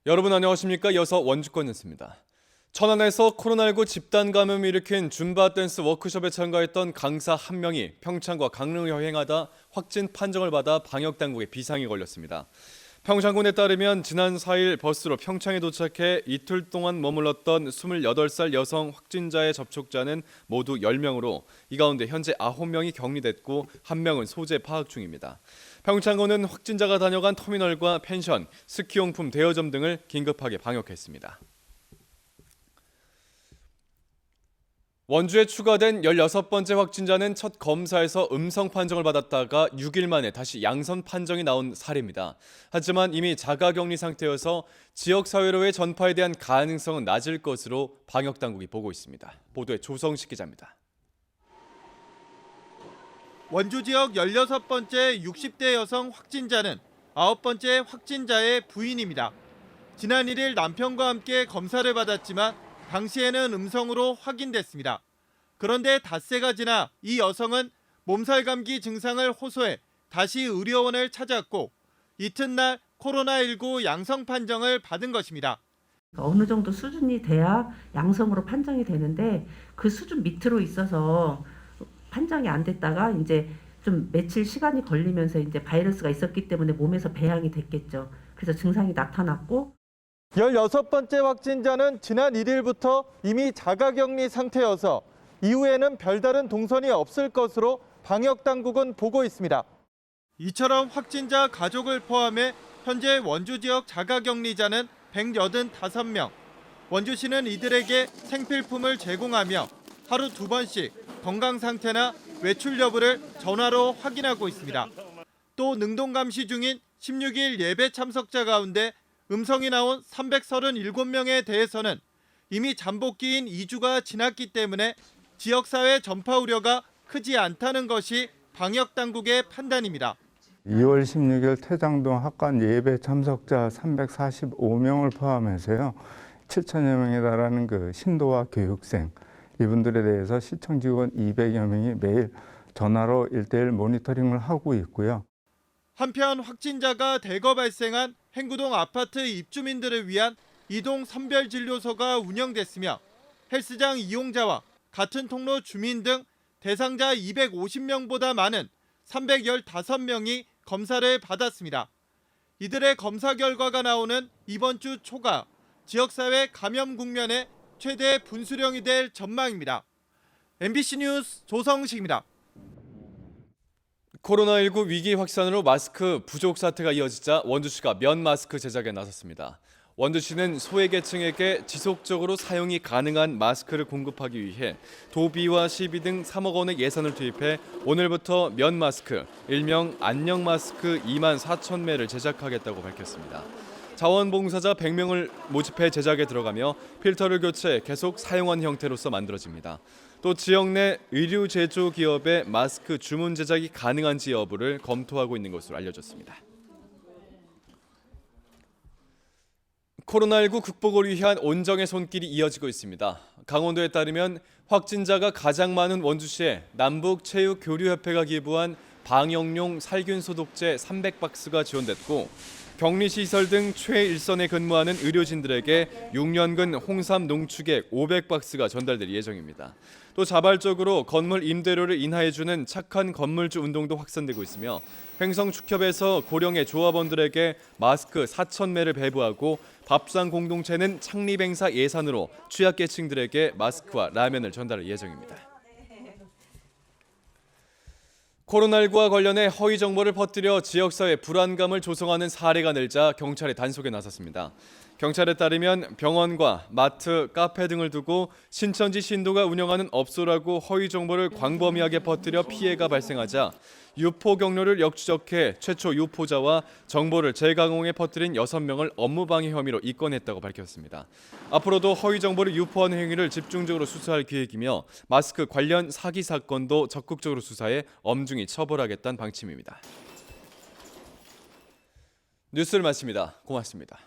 여러분 안녕하십니까? 이어서 원주권 뉴스입니다. 천안에서 코로나19 집단 감염을 일으킨 줌바 댄스 워크숍에 참가했던 강사 한 명이 평창과 강릉을 여행하다 확진 판정을 받아 방역당국에 비상이 걸렸습니다. 평창군에 따르면 지난 4일 버스로 평창에 도착해 이틀 동안 머물렀던 28살 여성 확진자의 접촉자는 모두 10명으로 이 가운데 현재 9명이 격리됐고 1명은 소재 파악 중입니다. 평창군은 확진자가 다녀간 터미널과 펜션, 스키용품 대여점 등을 긴급하게 방역했습니다. 원주에 추가된 16번째 확진자는 첫 검사에서 음성 판정을 받았다가 6일 만에 다시 양성 판정이 나온 사례입니다. 하지만 이미 자가격리 상태여서 지역사회로의 전파에 대한 가능성은 낮을 것으로 방역당국이 보고 있습니다. 보도에 조성식 기자입니다. 원주 지역 16번째 60대 여성 확진자는 9번째 확진자의 부인입니다. 지난 1일 남편과 함께 검사를 받았지만 당시에는 음성으로 확인됐습니다. 그런데 닷새가 지나 이 여성은 몸살 감기 증상을 호소해 다시 의료원을 찾았고 이튿날 코로나19 양성 판정을 받은 것입니다. 어느 정도 수준이 돼야 양성으로 판정이 되는데 그 수준 밑으로 있어서 판정이 안 됐다가 이제 좀 며칠 시간이 걸리면서 이제 바이러스가 있었기 때문에 몸에서 배양이 됐겠죠. 그래서 증상이 나타났고 16번째 확진자는 지난 1일부터 이미 자가격리 상태여서 이후에는 별다른 동선이 없을 것으로 방역당국은 보고 있습니다. 이처럼 확진자 가족을 포함해 현재 원주 지역 자가격리자는 185명. 원주시는 이들에게 생필품을 제공하며 하루 2번씩 건강 상태나 외출 여부를 전화로 확인하고 있습니다. 또 능동 감시 중인 16일 예배 참석자 가운데 음성이 나온 337명에 대해서는 이미 잠복기인 2주가 지났기 때문에 지역사회 전파 우려가 크지 않다는 것이 방역당국의 판단입니다. 2월 16일 태장동 학관 예배 참석자 345명을 포함해서요. 7천여 명에 달하는 그 신도와 교육생 이분들에 대해서 시청 직원 200여 명이 매일 전화로 1:1 모니터링을 하고 있고요. 한편 확진자가 대거 발생한 행구동 아파트 입주민들을 위한 이동 선별진료소가 운영됐으며 헬스장 이용자와 같은 통로 주민 등 대상자 250명보다 많은 315명이 검사를 받았습니다. 이들의 검사 결과가 나오는 이번 주 초가 지역사회 감염 국면의 최대 분수령이 될 전망입니다. MBC 뉴스 조성식입니다. 코로나19 위기 확산으로 마스크 부족 사태가 이어지자 원주시가 면 마스크 제작에 나섰습니다. 원주시는 소외계층에게 지속적으로 사용이 가능한 마스크를 공급하기 위해 도비와 시비 등 3억 원의 예산을 투입해 오늘부터 면 마스크, 일명 안녕 마스크 2만 4천 매를 제작하겠다고 밝혔습니다. 자원봉사자 100명을 모집해 제작에 들어가며 필터를 교체, 계속 사용한 형태로서 만들어집니다. 또 지역 내 의류 제조 기업의 마스크 주문 제작이 가능한지 여부를 검토하고 있는 것으로 알려졌습니다. 코로나19 극복을 위한 온정의 손길이 이어지고 있습니다. 강원도에 따르면 확진자가 가장 많은 원주시에 남북체육교류협회가 기부한 방역용 살균 소독제 300박스가 지원됐고 격리시설 등 최일선에 근무하는 의료진들에게 6년근 홍삼 농축액 500박스가 전달될 예정입니다. 또 자발적으로 건물 임대료를 인하해주는 착한 건물주 운동도 확산되고 있으며 횡성축협에서 고령의 조합원들에게 마스크 4,000매를 배부하고 밥상 공동체는 창립행사 예산으로 취약계층들에게 마스크와 라면을 전달할 예정입니다. 코로나19와 관련해 허위 정보를 퍼뜨려 지역사회 불안감을 조성하는 사례가 늘자 경찰이 단속에 나섰습니다. 경찰에 따르면 병원과 마트, 카페 등을 두고 신천지 신도가 운영하는 업소라고 허위 정보를 광범위하게 퍼뜨려 피해가 발생하자 유포 경로를 역추적해 최초 유포자와 정보를 재가공해 퍼뜨린 6명을 업무방해 혐의로 입건했다고 밝혔습니다. 앞으로도 허위 정보를 유포하는 행위를 집중적으로 수사할 계획이며 마스크 관련 사기 사건도 적극적으로 수사해 엄중히 처벌하겠다는 방침입니다. 뉴스를 마칩니다. 고맙습니다.